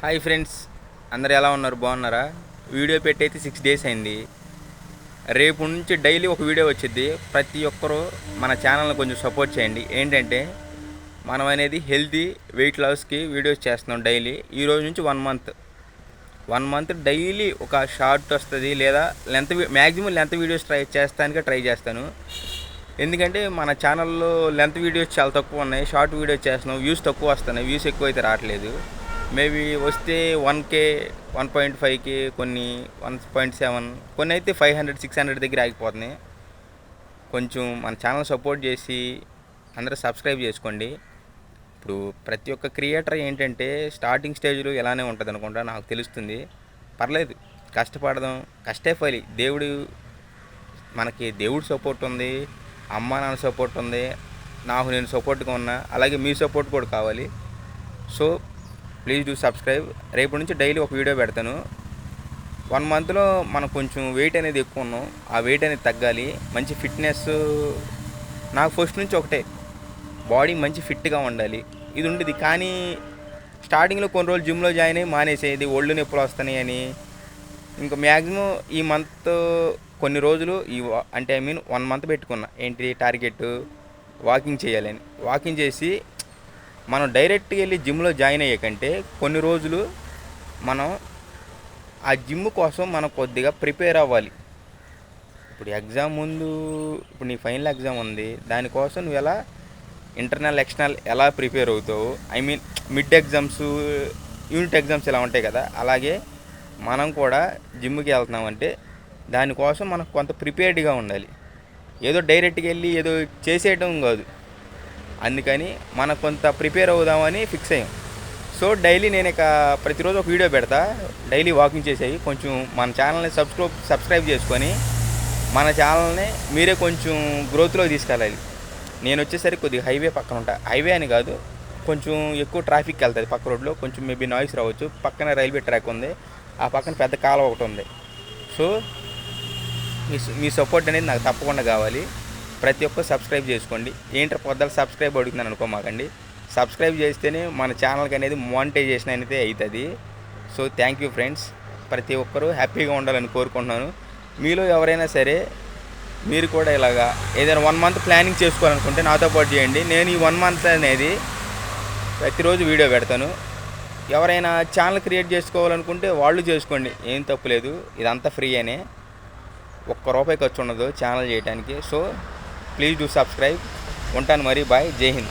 Hi friends, అందరు ఎలా ఉన్నారు? బాగున్నారా? వీడియో పెట్టయితే 6 డేస్ అయింది. రేపు నుంచి డైలీ ఒక వీడియో వచ్చింది. ప్రతి ఒక్కరూ మన ఛానల్ని కొంచెం సపోర్ట్ చేయండి. ఏంటంటే మనం అనేది హెల్తీ వెయిట్ లాస్కి వీడియోస్ చేస్తున్నాం డైలీ. ఈరోజు నుంచి 1 మంత్ డైలీ ఒక షార్ట్ వస్తుంది, లేదా మ్యాక్సిమం లెంత్ వీడియోస్ ట్రై చేస్తాను. ఎందుకంటే మన ఛానల్లో లెంత్ వీడియోస్ చాలా తక్కువ ఉన్నాయి. షార్ట్ వీడియోస్ చేస్తున్నాం, వ్యూస్ తక్కువ వస్తున్నాయి. వ్యూస్ ఎక్కువ అయితే రావట్లేదు. మేబీ వస్తే 1K, 1.5K, కొన్ని 1.7, కొన్ని అయితే 500, 600 దగ్గర ఆగిపోతున్నాయి. కొంచెం మన ఛానల్ సపోర్ట్ చేసి అందరూ సబ్స్క్రైబ్ చేసుకోండి. ఇప్పుడు ప్రతి ఒక్క క్రియేటర్ ఏంటంటే స్టార్టింగ్ స్టేజ్లో ఇలానే ఉంటుంది అనుకుంటా, నాకు తెలుస్తుంది. పర్లేదు, కష్టపడదాం, కష్టే ఫలి. దేవుడు సపోర్ట్ ఉంది, అమ్మ నాన్న సపోర్ట్ ఉంది, నేను సపోర్ట్గా ఉన్నా. అలాగే మీ సపోర్ట్ కూడా కావాలి. So please do subscribe. రేపు నుంచి డైలీ ఒక వీడియో పెడతాను. 1 మంత్లో మనం కొంచెం వెయిట్ అనేది ఎక్కువ ఉన్నాం. ఆ వెయిట్ అనేది తగ్గాలి. మంచి ఫిట్నెస్ నాకు ఫస్ట్ నుంచి ఒకటే, బాడీ మంచి ఫిట్గా ఉండాలి, ఇది ఉండేది. కానీ స్టార్టింగ్లో కొన్ని రోజులు జిమ్లో జాయిన్ అయ్యి మానేసేది, ఒళ్ళు నొప్పులు వస్తున్నాయి అని. ఇంకా మ్యాక్సిమం ఈ మంత్ కొన్ని రోజులు అంటే 1 మంత్ పెట్టుకున్నా. ఏంటి టార్గెట్? వాకింగ్ చేయాలని. వాకింగ్ చేసి మనం డైరెక్ట్గా వెళ్ళి జిమ్లో జాయిన్ అయ్యే కంటే కొన్ని రోజులు మనం ఆ జిమ్ కోసం మనం కొద్దిగా ప్రిపేర్ అవ్వాలి. ఇప్పుడు ఎగ్జామ్ ముందు, ఇప్పుడు నీ ఫైనల్ ఎగ్జామ్ ఉంది, దానికోసం నువ్వు ఎలా ఇంటర్నల్ ఎక్స్టర్నల్ ఎలా ప్రిపేర్ అవుతావు, మిడ్ ఎగ్జామ్స్, యూనిట్ ఎగ్జామ్స్ ఇలా ఉంటాయి కదా, అలాగే మనం కూడా జిమ్కి వెళ్తున్నామంటే దానికోసం మనకు కొంత ప్రిపేర్డ్గా ఉండాలి. ఏదో డైరెక్ట్గా వెళ్ళి ఏదో చేసేయడం కాదు. అందుకని మనం కొంత ప్రిపేర్ అవుదామని ఫిక్స్ అయ్యాం. సో డైలీ నేను ప్రతిరోజు ఒక వీడియో పెడతా. డైలీ వాకింగ్ చేసేవి. కొంచెం మన ఛానల్ని సబ్స్క్రైబ్ చేసుకొని మన ఛానల్ని మీరే కొంచెం గ్రోత్లో తీసుకెళ్ళాలి. నేను వచ్చేసరికి కొద్దిగా హైవే పక్కన ఉంటా. హైవే అని కాదు, కొంచెం ఎక్కువ ట్రాఫిక్ వెళ్తుంది పక్క రోడ్లో. కొంచెం మేబీ నాయిస్ రావచ్చు. పక్కన రైల్వే ట్రాక్ ఉంది, ఆ పక్కన పెద్ద కాలువ ఒకటి ఉంది. సో మీ సపోర్ట్ అనేది నాకు తప్పకుండా కావాలి. ప్రతి ఒక్కరు సబ్స్క్రైబ్ చేసుకోండి. ఏంటో పొద్దున సబ్స్క్రైబ్ అడుగుతున్నాను అనుకోమాకండి. సబ్స్క్రైబ్ చేస్తేనే మన ఛానల్కి అనేది మానిటైజేషన్ అనేది అవుతుంది. So thank you friends. ప్రతి ఒక్కరూ హ్యాపీగా ఉండాలని కోరుకుంటున్నాను. మీలో ఎవరైనా సరే మీరు కూడా ఇలాగా ఏదైనా 1 మంత్ ప్లానింగ్ చేసుకోవాలనుకుంటే నాతో పాటు చేయండి. నేను ఈ 1 మంత్ అనేది ప్రతిరోజు వీడియో పెడతాను. ఎవరైనా ఛానల్ క్రియేట్ చేసుకోవాలనుకుంటే వాళ్ళు చేసుకోండి, ఏం తప్పులేదు. ఇదంతా ఫ్రీ అనే, ₹1 ఖర్చు ఉండదు ఛానల్ చేయడానికి. So please do subscribe. ఉంటాను మరి. బాయ్. జై హింద్.